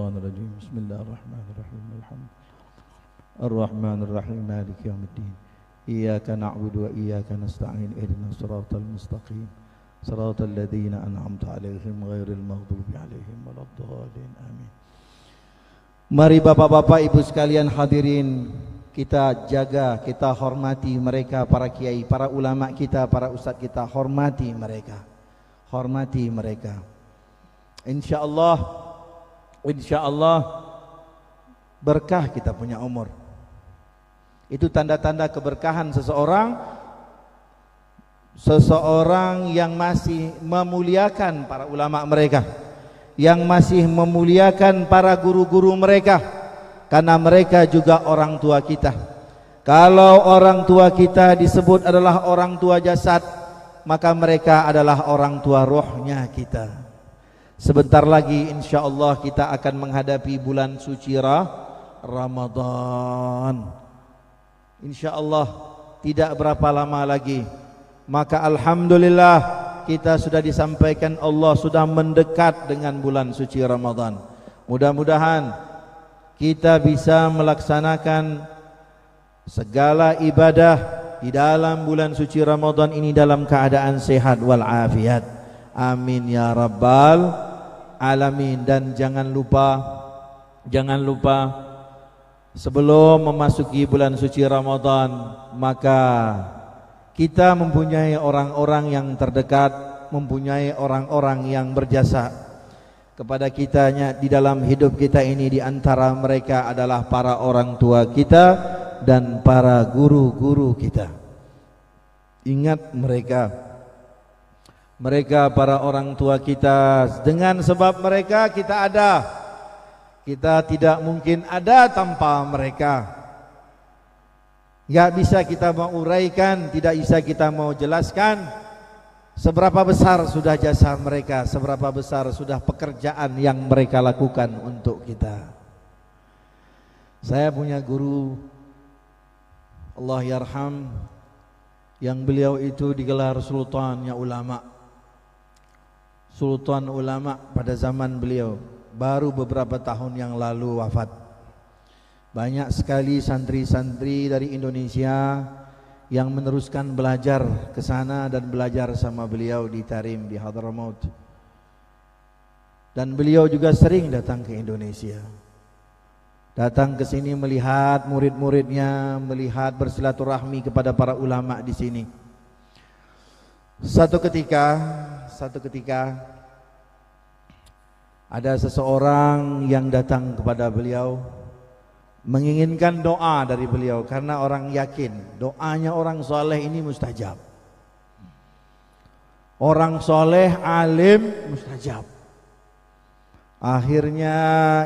الشيطان الرجيم بسم الله الرحمن الرحيم الرحمن الرحيم مالك يوم الدين إياك نعبد وإياك نستعين اهدنا الصراط المستقيم صراط الذين أنعمت عليهم غير المغضوب عليهم ولا الضالين آمين. Mari bapak-bapak ibu sekalian hadirin, kita jaga, kita hormati mereka, para kiai, para ulama kita, para ustadz kita, hormati mereka, hormati mereka. Insya Allah berkah kita punya umur. Itu tanda-tanda keberkahan seseorang yang masih memuliakan para ulama mereka, yang masih memuliakan para guru-guru mereka, karena mereka juga orang tua kita. Kalau orang tua kita disebut adalah orang tua jasad, maka mereka adalah orang tua rohnya kita. Sebentar lagi insya Allah kita akan menghadapi bulan suci Ramadan. Insya Allah tidak berapa lama lagi. Maka alhamdulillah kita sudah disampaikan Allah sudah mendekat dengan bulan suci Ramadan. Mudah-mudahan kita bisa melaksanakan segala ibadah di dalam bulan suci Ramadan ini dalam keadaan sehat walafiat. Amin ya rabbal alamin. Dan jangan lupa sebelum memasuki bulan suci Ramadan, maka kita mempunyai orang-orang yang terdekat, mempunyai orang-orang yang berjasa kepada kitanya di dalam hidup kita ini. Di antara mereka adalah para orang tua kita dan para guru-guru kita. Ingat mereka para orang tua kita. Dengan sebab mereka kita ada. Kita tidak mungkin ada tanpa mereka. Gak bisa kita mau uraikan, tidak bisa kita mau jelaskan seberapa besar sudah jasa mereka, seberapa besar sudah pekerjaan yang mereka lakukan untuk kita. Saya punya guru, Allah yarham, yang beliau itu digelar sultannya ulama. Sultan ulama pada zaman beliau, baru beberapa tahun yang lalu wafat. Banyak sekali santri-santri dari Indonesia yang meneruskan belajar ke sana dan belajar sama beliau di Tarim, di Hadramaut. Dan beliau juga sering datang ke Indonesia. Datang ke sini melihat murid-muridnya, melihat bersilaturahmi kepada para ulama di sini. Satu ketika ada seseorang yang datang kepada beliau menginginkan doa dari beliau, karena orang yakin doanya orang soleh ini mustajab. Orang soleh alim mustajab. Akhirnya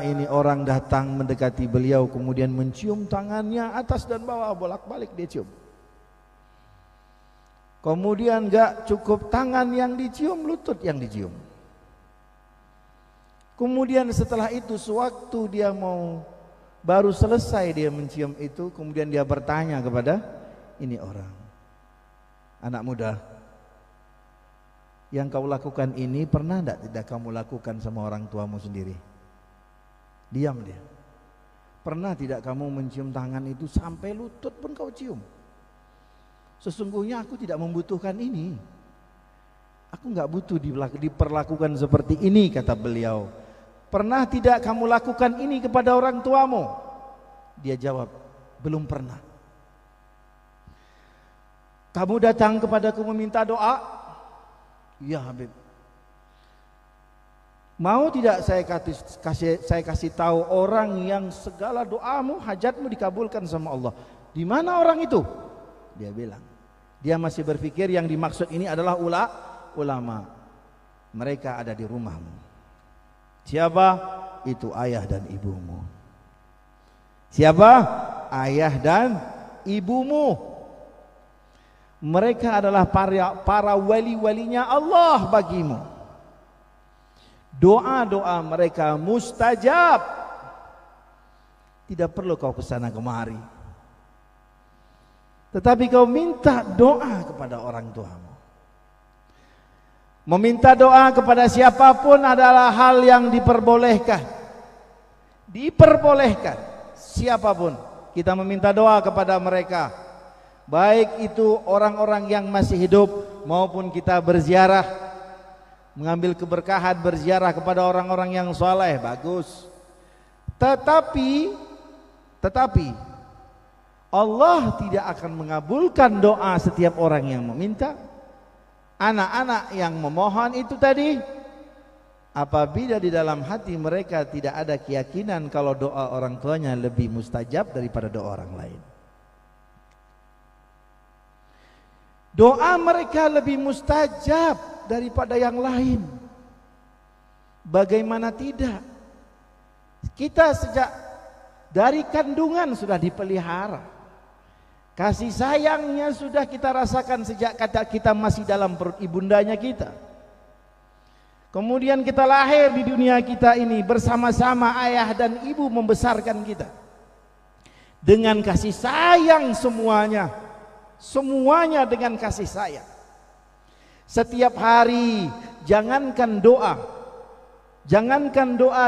ini orang datang mendekati beliau, kemudian mencium tangannya atas dan bawah, bolak-balik dia cium. Kemudian gak cukup tangan yang dicium, lutut yang dicium. Kemudian setelah itu sewaktu dia baru selesai dia mencium itu, kemudian dia bertanya kepada ini orang, anak muda, yang kau lakukan ini pernah tidak kamu lakukan sama orang tuamu sendiri? Diam dia. Pernah tidak kamu mencium tangan itu sampai lutut pun kau cium? Sesungguhnya aku tidak membutuhkan ini. Aku nggak butuh diperlakukan seperti ini, kata beliau. Pernah tidak kamu lakukan ini kepada orang tuamu? Dia jawab, belum pernah. Kamu datang kepadaku meminta doa? Ya Habib. Mau tidak saya kasih tahu orang yang segala doamu, hajatmu dikabulkan sama Allah? Di mana orang itu? Dia bilang, dia masih berpikir yang dimaksud ini adalah ulama. Mereka ada di rumahmu. Siapa? Itu ayah dan ibumu. Siapa? Ayah dan ibumu. Mereka adalah para wali-walinya Allah bagimu. Doa-doa mereka mustajab. Tidak perlu kau kesana kemari, tetapi kau minta doa kepada orang tuamu. Meminta doa kepada siapapun adalah hal yang diperbolehkan. diperbolehkan siapapun kita meminta doa kepada mereka, baik itu orang-orang yang masih hidup maupun kita berziarah, mengambil keberkahan berziarah kepada orang-orang yang soleh, bagus. Tetapi Allah tidak akan mengabulkan doa setiap orang yang meminta. Anak-anak yang memohon itu tadi, apabila di dalam hati mereka tidak ada keyakinan kalau doa orang tuanya lebih mustajab daripada doa orang lain. Doa mereka lebih mustajab daripada yang lain. Bagaimana tidak? Kita sejak dari kandungan sudah dipelihara. Kasih sayangnya sudah kita rasakan sejak kita masih dalam perut ibundanya kita. Kemudian kita lahir di dunia kita ini bersama-sama ayah dan ibu membesarkan kita dengan kasih sayang semuanya dengan kasih sayang. Setiap hari jangankan doa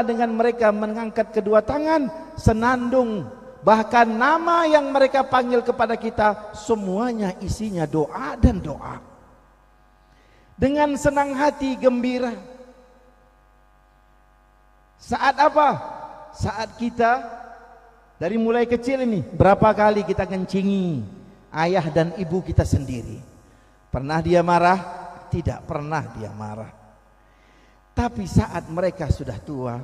dengan mereka mengangkat kedua tangan, senandung, bahkan nama yang mereka panggil kepada kita semuanya isinya doa dan doa. Dengan senang hati, gembira. Saat apa? Saat kita dari mulai kecil ini, berapa kali kita kencingi ayah dan ibu kita sendiri. Pernah dia marah? Tidak pernah dia marah. Tapi saat mereka sudah tua,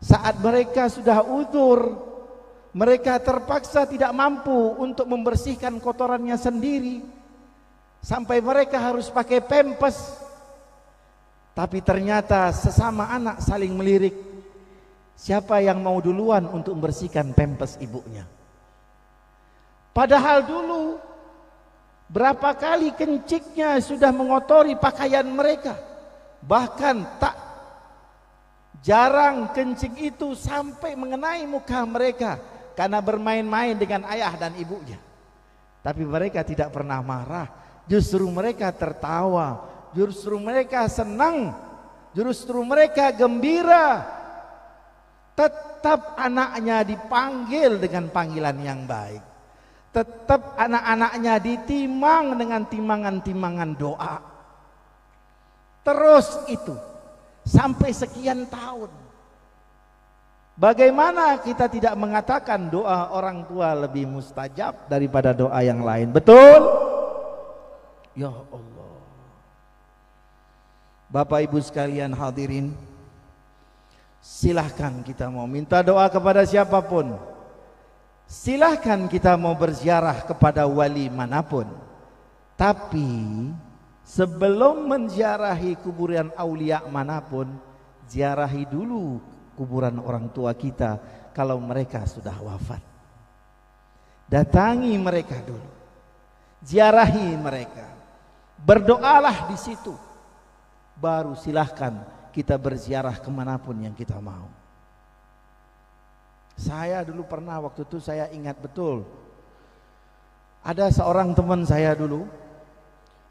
saat mereka sudah uzur, mereka terpaksa tidak mampu untuk membersihkan kotorannya sendiri, sampai mereka harus pakai pempes. Tapi ternyata sesama anak saling melirik, siapa yang mau duluan untuk membersihkan pempes ibunya. Padahal dulu berapa kali kencingnya sudah mengotori pakaian mereka. Bahkan tak jarang kencing itu sampai mengenai muka mereka karena bermain-main dengan ayah dan ibunya. Tapi mereka tidak pernah marah, justru mereka tertawa, justru mereka senang, justru mereka gembira. Tetap anaknya dipanggil dengan panggilan yang baik, tetap anak-anaknya ditimang dengan timangan-timangan doa. Terus itu sampai sekian tahun. Bagaimana kita tidak mengatakan doa orang tua lebih mustajab daripada doa yang lain? Betul? Ya Allah. Bapak Ibu sekalian hadirin, silahkan kita mau minta doa kepada siapapun, silahkan kita mau berziarah kepada wali manapun. Tapi sebelum menziarahi kuburan aulia manapun, ziarahi dulu kuburan orang tua kita kalau mereka sudah wafat. Datangi mereka dulu, ziarahi mereka, berdoalah di situ, baru silahkan kita berziarah kemanapun yang kita mau. Saya dulu pernah, waktu itu saya ingat betul, ada seorang teman saya dulu,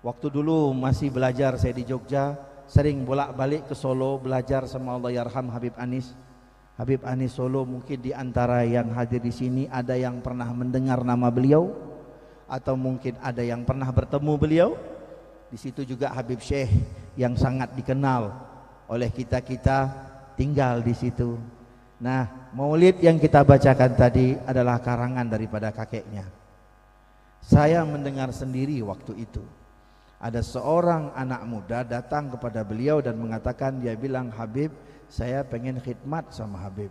waktu dulu masih belajar saya di Jogja, sering bolak-balik ke Solo belajar sama Allahyarham Habib Anis. Habib Anis Solo, mungkin di antara yang hadir di sini ada yang pernah mendengar nama beliau atau mungkin ada yang pernah bertemu beliau. Di situ juga Habib Syekh yang sangat dikenal oleh kita-kita tinggal di situ. Nah, maulid yang kita bacakan tadi adalah karangan daripada kakeknya. Saya mendengar sendiri waktu itu. Ada seorang anak muda datang kepada beliau dan mengatakan, dia bilang, Habib, saya pengen khidmat sama Habib.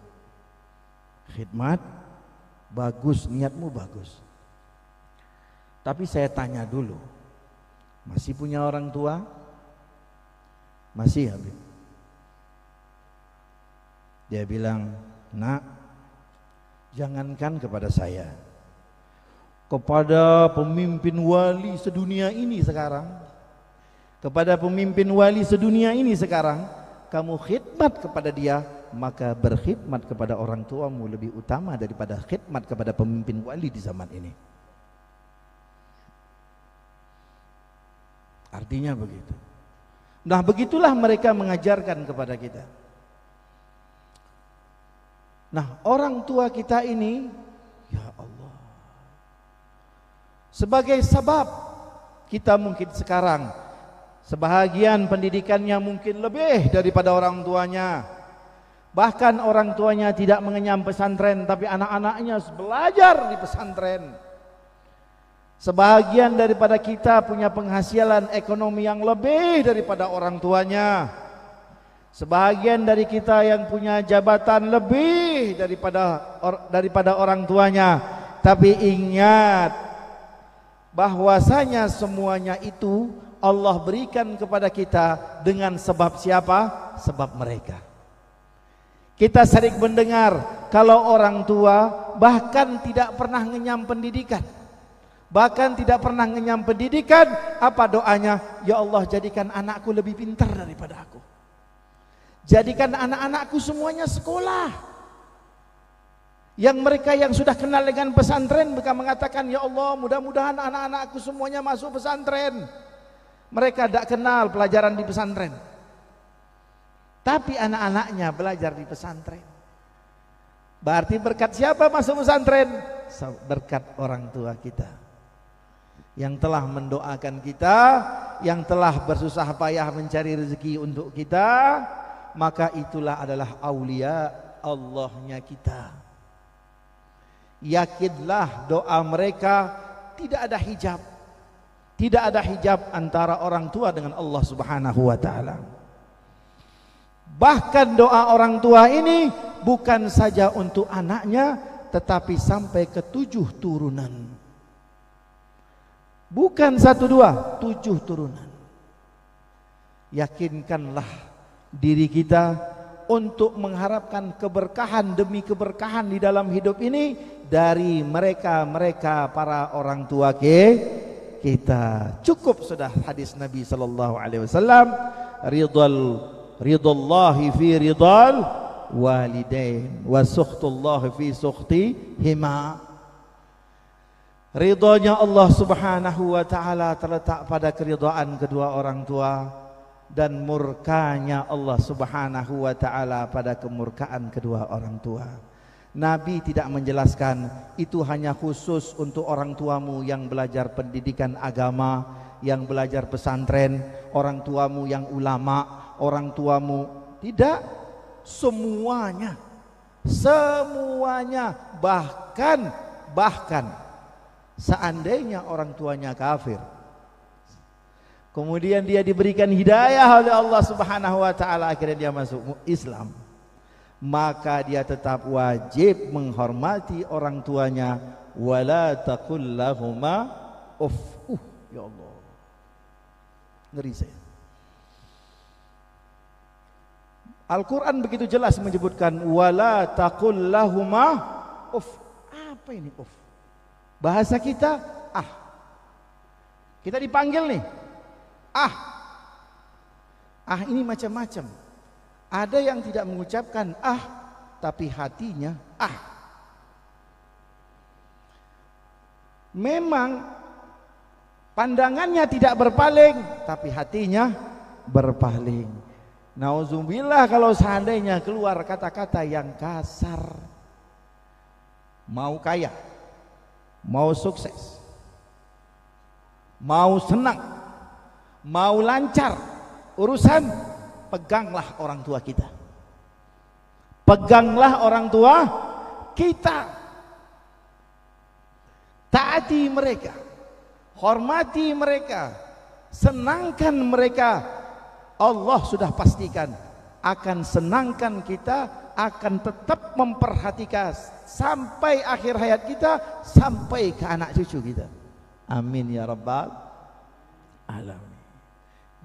Khidmat? Bagus, niatmu bagus. Tapi saya tanya dulu, masih punya orang tua? Masih, Habib. Dia bilang, nak, jangankan kepada saya, kepada pemimpin wali sedunia ini sekarang, kepada pemimpin wali sedunia ini sekarang, kamu khidmat kepada dia, maka berkhidmat kepada orang tuamu lebih utama daripada khidmat kepada pemimpin wali di zaman ini. Artinya begitu. Nah, begitulah mereka mengajarkan kepada kita. Nah, orang tua kita ini, ya Allah, sebagai sebab kita mungkin sekarang sebahagian pendidikannya mungkin lebih daripada orang tuanya. Bahkan orang tuanya tidak mengenyam pesantren, tapi anak-anaknya belajar di pesantren. Sebahagian daripada kita punya penghasilan ekonomi yang lebih daripada orang tuanya. Sebahagian dari kita yang punya jabatan lebih daripada orang tuanya. Tapi ingat bahwasanya semuanya itu Allah berikan kepada kita dengan sebab siapa? Sebab mereka. Kita sering mendengar kalau orang tua bahkan tidak pernah ngenyam pendidikan. Bahkan tidak pernah ngenyam pendidikan, apa doanya? Ya Allah, jadikan anakku lebih pintar daripada aku. Jadikan anak-anakku semuanya sekolah. Yang mereka yang sudah kenal dengan pesantren mereka mengatakan, ya Allah, mudah-mudahan anak-anakku semuanya masuk pesantren. Mereka tidak kenal pelajaran di pesantren, tapi anak-anaknya belajar di pesantren. Berarti berkat siapa masuk pesantren? Berkat orang tua kita yang telah mendoakan kita, yang telah bersusah payah mencari rezeki untuk kita. Maka itulah adalah aulia Allahnya kita. Yakinlah doa mereka tidak ada hijab. Tidak ada hijab antara orang tua dengan Allah Subhanahu wa ta'ala. Bahkan doa orang tua ini bukan saja untuk anaknya, tetapi sampai ke 7 turunan. Bukan 1 2, 7 turunan. Yakinkanlah diri kita untuk mengharapkan keberkahan demi keberkahan di dalam hidup ini dari mereka para orang tua kita. Cukup sudah hadis Nabi sallallahu alaihi wasallam, ridallahi fi ridal walidain wa sukhtullahi fi sukhtihima. Ridhonya Allah Subhanahu wa ta'ala terletak pada keridhaan kedua orang tua, dan murkanya Allah Subhanahu wa ta'ala pada kemurkaan kedua orang tua. Nabi tidak menjelaskan itu hanya khusus untuk orang tuamu yang belajar pendidikan agama, yang belajar pesantren, orang tuamu yang ulama, orang tuamu. Tidak, semuanya. Bahkan seandainya orang tuanya kafir, kemudian dia diberikan hidayah oleh Allah Subhanahu wa ta'ala, akhirnya dia masuk Islam, maka dia tetap wajib menghormati orang tuanya. Wala taqul lahuma uff. Ya Allah, ngeri saya. Al-Quran begitu jelas menyebutkan wala taqul lahuma uff. Apa ini uff? Bahasa kita kita dipanggil nih ini macam-macam. Ada yang tidak mengucapkan tapi hatinya memang pandangannya tidak berpaling, tapi hatinya berpaling. Nauzubillah kalau seandainya keluar kata-kata yang kasar. Mau kaya, mau sukses, mau senang, mau lancar urusan, peganglah orang tua kita. Peganglah orang tua kita. Taati mereka, hormati mereka, senangkan mereka. Allah sudah pastikan akan senangkan kita, akan tetap memperhatikan sampai akhir hayat kita, sampai ke anak cucu kita. Amin ya rabbal alamin.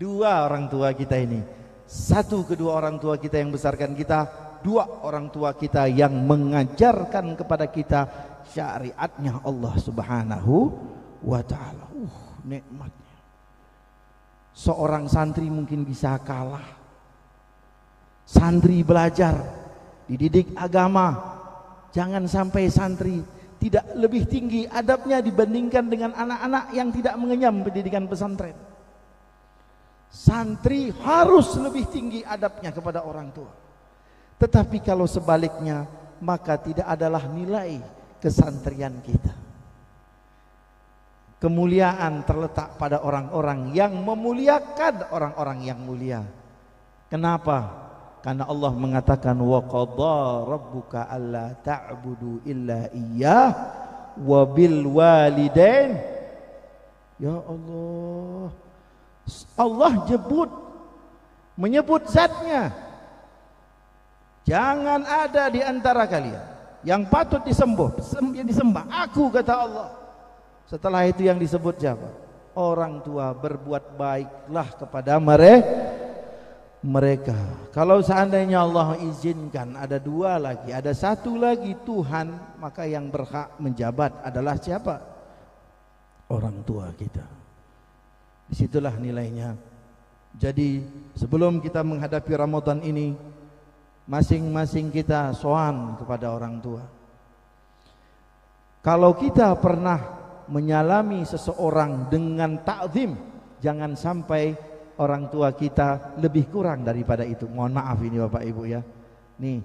2 orang tua kita ini, 1 kedua orang tua kita yang besarkan kita, 2 orang tua kita yang mengajarkan kepada kita syariatnya Allah Subhanahu wa ta'ala. Nikmatnya. Seorang santri mungkin bisa kalah. Santri belajar, dididik agama. Jangan sampai santri tidak lebih tinggi adabnya dibandingkan dengan anak-anak yang tidak mengenyam pendidikan pesantren. Santri harus lebih tinggi adabnya kepada orang tua. Tetapi kalau sebaliknya, maka tidak adalah nilai kesantrian kita. Kemuliaan terletak pada orang-orang yang memuliakan orang-orang yang mulia. Kenapa? Karena Allah mengatakan wa qadha rabbuka alla ta'budu illa iyyah wa bil walidain. Ya Allah, Allah menyebut zatnya. Jangan ada di antara kalian yang patut disembah aku, kata Allah. Setelah itu yang disebut siapa? Orang tua. Berbuat baiklah kepada mereka. Kalau seandainya Allah izinkan ada dua lagi, ada satu lagi Tuhan, maka yang berhak menjabat adalah siapa? Orang tua kita. Disitulah nilainya. Jadi sebelum kita menghadapi Ramadan ini, masing-masing kita sowan kepada orang tua. Kalau kita pernah menyalami seseorang dengan ta'zim, jangan sampai orang tua kita lebih kurang daripada itu. Mohon maaf ini Bapak Ibu ya. Nih,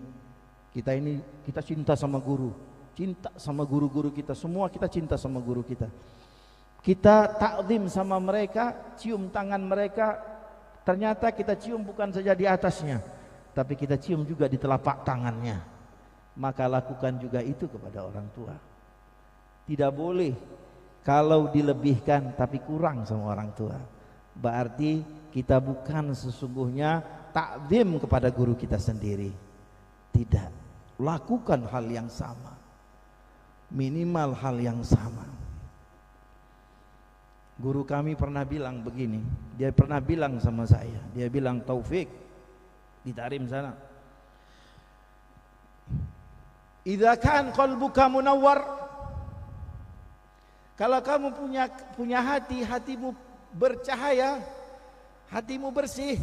kita cinta sama guru, cinta sama guru-guru kita, semua kita cinta sama guru kita. Kita ta'zim sama mereka, cium tangan mereka, ternyata kita cium bukan saja di atasnya, tapi kita cium juga di telapak tangannya. Maka lakukan juga itu kepada orang tua. Tidak boleh kalau dilebihkan tapi kurang sama orang tua, berarti kita bukan sesungguhnya takzim kepada guru kita sendiri. Tidak, lakukan hal yang sama, minimal hal yang sama. Guru kami pernah bilang begini, dia pernah bilang sama saya, dia bilang, Taufik, di Tarim sana, idza kan qalbuka munawwar, kalau kamu punya hatimu bercahaya, hatimu bersih,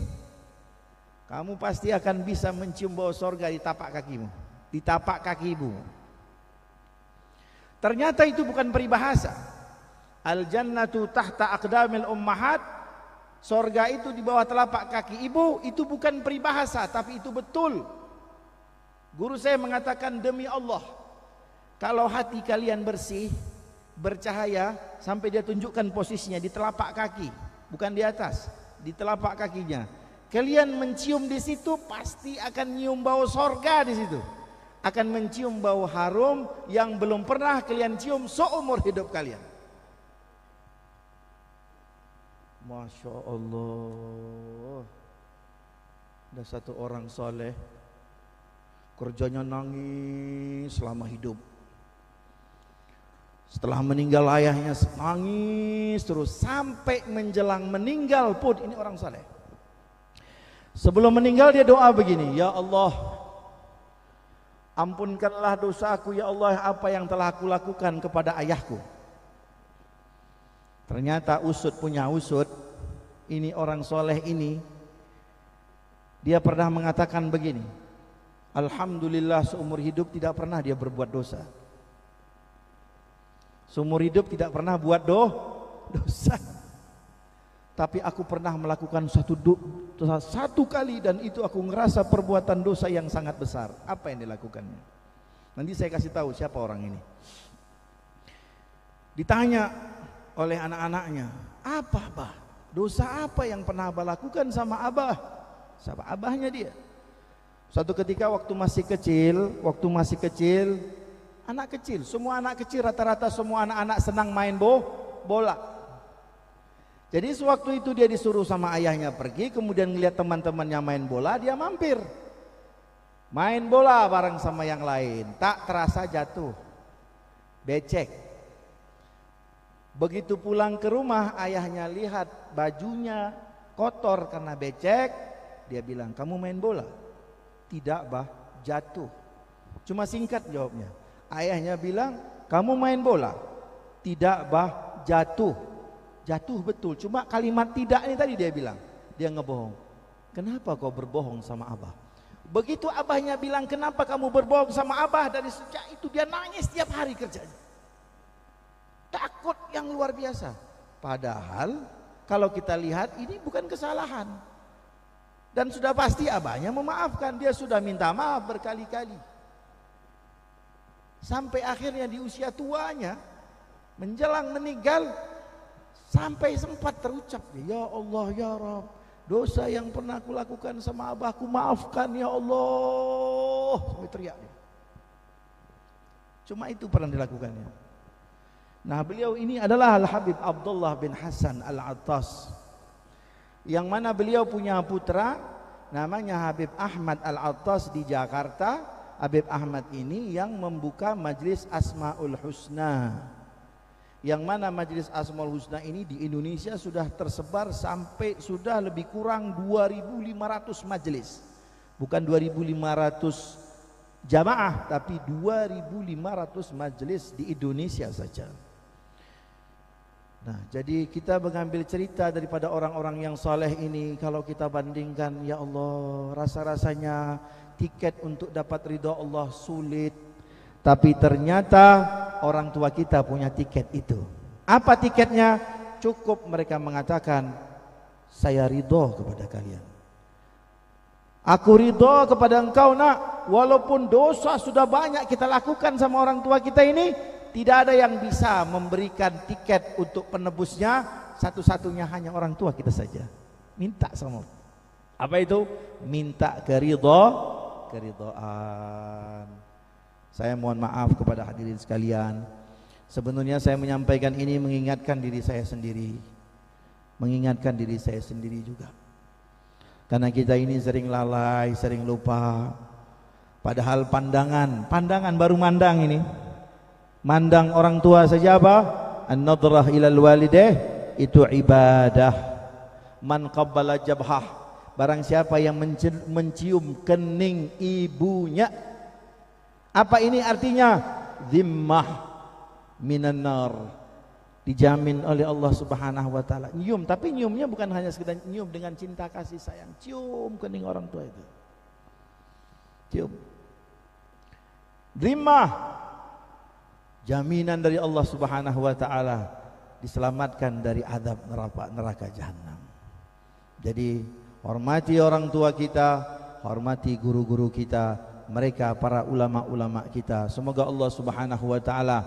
kamu pasti akan bisa mencium bau sorga di tapak kakimu, di tapak kakimu. Ternyata itu bukan peribahasa. Al jannatu tahta aqdamil ummahat, sorga itu di bawah telapak kaki ibu. Itu bukan peribahasa, tapi itu betul. Guru saya mengatakan, demi Allah, kalau hati kalian bersih, bercahaya, sampai dia tunjukkan posisinya di telapak kaki, bukan di atas, di telapak kakinya. Kalian mencium di situ, pasti akan nyium bau sorga di situ. Akan mencium bau harum yang belum pernah kalian cium seumur hidup kalian. Masya Allah. Ada satu orang soleh, kerjanya nangis selama hidup. Setelah meninggal ayahnya nangis terus sampai menjelang meninggal pun. Ini orang saleh. Sebelum meninggal dia doa begini, ya Allah, ampunkanlah dosaku ya Allah, apa yang telah aku lakukan kepada ayahku. Ternyata usut punya usut, ini orang soleh ini, dia pernah mengatakan begini, alhamdulillah seumur hidup tidak pernah dia berbuat dosa. Seumur hidup tidak pernah buat dosa. Tapi aku pernah melakukan satu kali, dan itu aku ngerasa perbuatan dosa yang sangat besar. Apa yang dilakukannya? Nanti saya kasih tahu siapa orang ini. Ditanya oleh anak-anaknya, apa Abah? Dosa apa yang pernah Abah lakukan sama Abah? Sama abahnya dia. Suatu ketika waktu masih kecil, anak kecil, semua anak kecil, rata-rata semua anak-anak senang main bola. Jadi sewaktu itu dia disuruh sama ayahnya pergi, kemudian ngelihat teman-temannya main bola, dia mampir main bola bareng sama yang lain. Tak terasa jatuh, becek. Begitu pulang ke rumah, ayahnya lihat bajunya kotor karena becek. Dia bilang, kamu main bola? Tidak Bah, jatuh. Cuma singkat jawabnya. Ayahnya bilang, kamu main bola? Tidak Bah, jatuh. Jatuh betul, cuma kalimat tidak ini tadi dia bilang. Dia ngebohong. Kenapa kau berbohong sama Abah? Begitu abahnya bilang, kenapa kamu berbohong sama Abah? Dari sejak itu dia nangis tiap hari kerjanya. Takut yang luar biasa. Padahal kalau kita lihat ini bukan kesalahan. Dan sudah pasti abahnya memaafkan. Dia sudah minta maaf berkali-kali. Sampai akhirnya di usia tuanya menjelang meninggal, sampai sempat terucap, ya Allah ya Rabb, dosa yang pernah aku lakukan sama abahku maafkan ya Allah, sampai teriak dia. Cuma itu pernah dilakukannya. Nah, beliau ini adalah Al-Habib Abdullah bin Hasan Al-Attas, yang mana beliau punya putra namanya Habib Ahmad Al-Attas di Jakarta. Habib Ahmad ini yang membuka Majelis Asmaul Husna, yang mana Majelis Asmaul Husna ini di Indonesia sudah tersebar sampai sudah lebih kurang 2.500 majelis. Bukan 2.500 jamaah, tapi 2.500 majelis di Indonesia saja. Nah, jadi kita mengambil cerita daripada orang-orang yang saleh ini. Kalau kita bandingkan, ya Allah, rasa-rasanya tiket untuk dapat ridha Allah sulit. Tapi ternyata orang tua kita punya tiket itu. Apa tiketnya? Cukup mereka mengatakan, saya ridho kepada kalian. Aku ridho kepada engkau nak, walaupun dosa sudah banyak kita lakukan sama orang tua kita ini, tidak ada yang bisa memberikan tiket untuk penebusnya. Satu-satunya hanya orang tua kita saja. Minta sama. Apa itu? Minta keridhaan. Saya mohon maaf kepada hadirin sekalian. Sebenarnya saya menyampaikan ini mengingatkan diri saya sendiri, mengingatkan diri saya sendiri juga. Karena kita ini sering lalai, sering lupa. Padahal pandangan baru mandang ini. Mandang orang tua saja apa? An-nadrah ilal walideh itu ibadah. Man qabbala jabhah, barang siapa yang mencium kening ibunya. Apa ini artinya? Zimmah minan nar, dijamin oleh Allah Subhanahu wa taala. Nyium, tapi nyiumnya bukan hanya sekedar nyium dengan cinta kasih sayang. Cium kening orang tua itu. Cium. Zimmah, jaminan dari Allah Subhanahu wa taala diselamatkan dari azab neraka jahanam. Jadi hormati orang tua kita, hormati guru-guru kita, mereka para ulama-ulama kita. Semoga Allah Subhanahu wa taala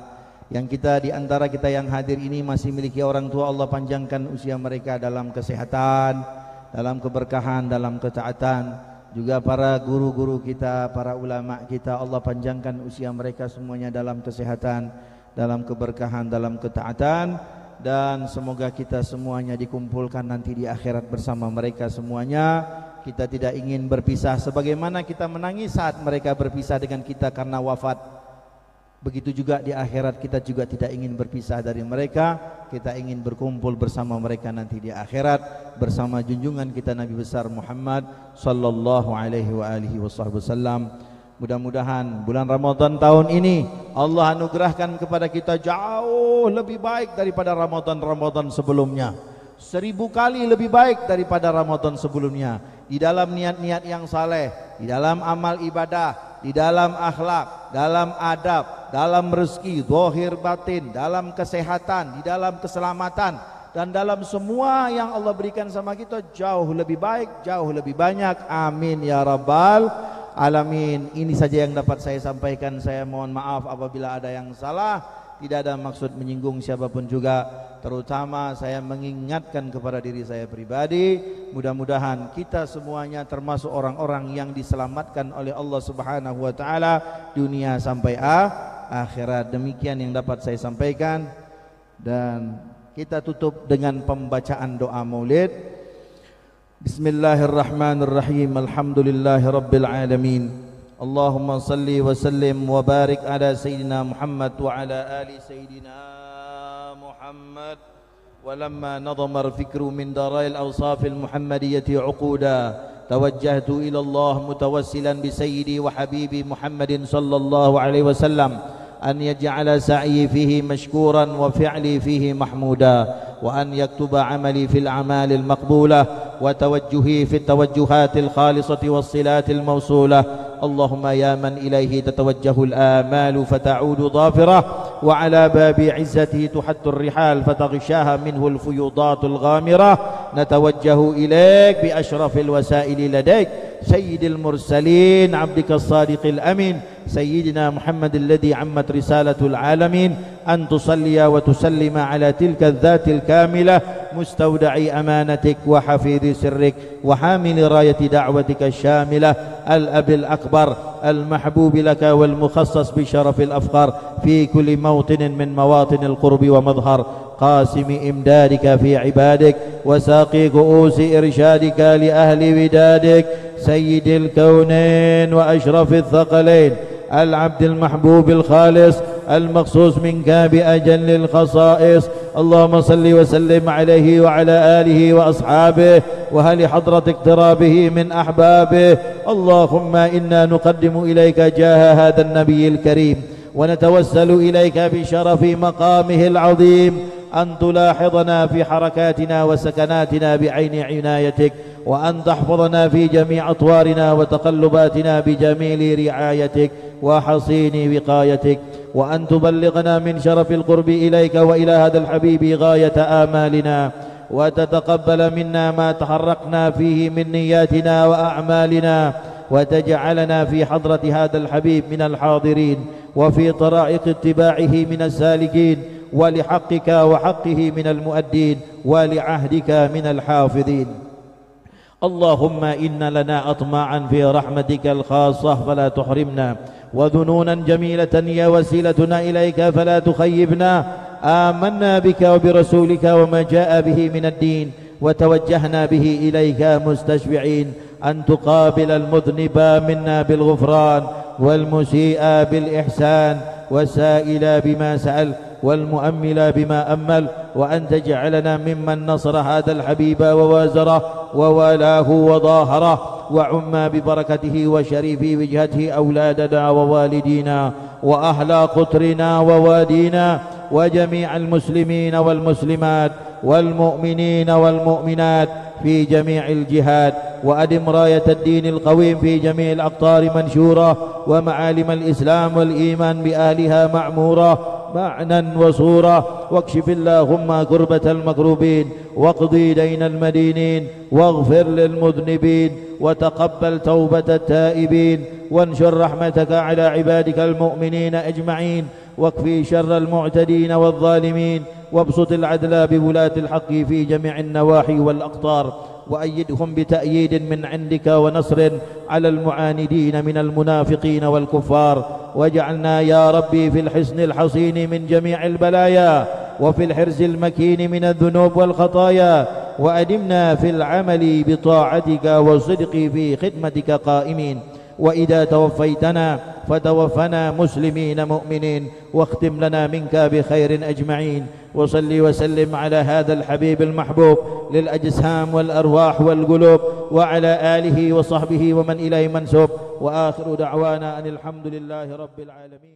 yang kita di antara kita yang hadir ini masih memiliki orang tua, Allah panjangkan usia mereka dalam kesehatan, dalam keberkahan, dalam ketaatan. Juga para guru-guru kita, para ulama kita, Allah panjangkan usia mereka semuanya dalam kesehatan, dalam keberkahan, dalam ketaatan. Dan semoga kita semuanya dikumpulkan nanti di akhirat bersama mereka semuanya. Kita tidak ingin berpisah, sebagaimana kita menangis saat mereka berpisah dengan kita karena wafat. Begitu juga di akhirat kita juga tidak ingin berpisah dari mereka. Kita ingin berkumpul bersama mereka nanti di akhirat bersama junjungan kita Nabi besar Muhammad sallallahu alaihi wa alihi wasallam. Mudah-mudahan bulan Ramadan tahun ini Allah anugerahkan kepada kita jauh lebih baik daripada Ramadan sebelumnya. 1000 kali lebih baik daripada Ramadan sebelumnya. Di dalam niat-niat yang saleh, di dalam amal ibadah, di dalam akhlak, dalam adab, dalam rezeki, zahir batin, dalam kesehatan, di dalam keselamatan, dan dalam semua yang Allah berikan sama kita jauh lebih baik, jauh lebih banyak. Amin ya rabbal alamin. Ini saja yang dapat saya sampaikan. Saya mohon maaf apabila ada yang salah. Tidak ada maksud menyinggung siapapun juga. Terutama saya mengingatkan kepada diri saya pribadi, mudah-mudahan kita semuanya termasuk orang-orang yang diselamatkan oleh Allah Subhanahu wa taala dunia sampai akhirat. Demikian yang dapat saya sampaikan, dan kita tutup dengan pembacaan doa Maulid. Bismillahirrahmanirrahim. Alhamdulillahirabbil alamin. Allahumma salli wa sallim wa barik ala Sayyidina Muhammad wa ala ali Sayyidina Muhammad. Walamma nadama al-fikru min darail awsafil Muhammadiyati uquda, tawajjahtu ila Allah mutawassilan bi Sayyidi wa Habibi Muhammadin sallallahu alaihi wasallam an yaj'ala sa'yi fihi mashkuran wa fi'li fihi mahmuda, wa an yaktuba amali fil a'malil maqbulah wa tawajjuhi fit tawajjuhatil khalisati was silatil mawsulah. اللهم يا من إليه تتوجه الآمال فتعود ظافرة، وعلى باب عزته تحت الرحال فتغشاها منه الفيوضات الغامرة، نتوجه إليك بأشرف الوسائل لديك سيد المرسلين عبدك الصادق الأمين سيدنا محمد الذي عمت رسالة العالمين أن تصلي وتسلم على تلك الذات الكاملة مستودع أمانتك وحفيظ سرك وحامل راية دعوتك الشاملة الأب الأكبر المحبوب لك والمخصص بشرف الأفخار في كل موطن من مواطن القرب ومظهر قاسم إمدادك في عبادك وساقي كؤوس إرشادك لأهل ودادك سيد الكونين وأشرف الثقلين العبد المحبوب الخالص المخصوص منك بأجل الخصائص اللهم صل وسلم عليه وعلى آله وأصحابه وهل حضرة اقترابه من أحبابه اللهم إنا نقدم إليك جاه هذا النبي الكريم ونتوسل إليك بشرف مقامه العظيم أن تلاحظنا في حركاتنا وسكناتنا بعين عنايتك وأن تحفظنا في جميع أطوارنا وتقلباتنا بجميل رعايتك وحصين وقايتك وأن تبلغنا من شرف القرب إليك وإلى هذا الحبيب غاية آمالنا وتتقبل منا ما تحرقنا فيه من نياتنا وأعمالنا وتجعلنا في حضرة هذا الحبيب من الحاضرين وفي طرائق اتباعه من السالكين ولحقك وحقه من المؤدين ولعهدك من الحافظين اللهم إن لنا أطماعا في رحمتك الخاصة فلا تحرمنا وذنونا جميلة هي وسيلتنا إليك فلا تخيبنا آمنا بك وبرسولك وما جاء به من الدين وتوجهنا به إليك مستشفعين أن تقابل المذنب منا بالغفران والمسيء بالإحسان والسائل بما سأل والمؤمل بما أمل وأن تجعلنا ممن نصر هذا الحبيب ووازره ووالاه وظاهره وعم ببركته وشريف وجهته أولادنا ووالدينا وأهل قطرنا ووادينا وجميع المسلمين والمسلمات والمؤمنين والمؤمنات في جميع الجهات وأدم راية الدين القويم في جميع الأقطار منشورة ومعالم الإسلام والإيمان بأهلها معمورة معنى وصورة واكشف اللهم كربة المكروبين واقضي دين المدينين واغفر للمذنبين وتقبل توبة التائبين وانشر رحمتك على عبادك المؤمنين أجمعين واكفي شر المعتدين والظالمين وابسط العدل بولاة الحق في جميع النواحي والأقطار وأيدهم بتأييد من عندك ونصر على المعاندين من المنافقين والكفار واجعلنا يا ربي في الحصن الحصين من جميع البلايا وفي الحرز المكين من الذنوب والخطايا وأدمنا في العمل بطاعتك والصدق في خدمتك قائمين وإذا توفيتنا فتوفنا مسلمين مؤمنين واختم لنا منك بخير أجمعين وصل وسلم على هذا الحبيب المحبوب للأجسام والأرواح والقلوب وعلى آله وصحبه ومن إليه منسوب وآخر دعوانا أن الحمد لله رب العالمين.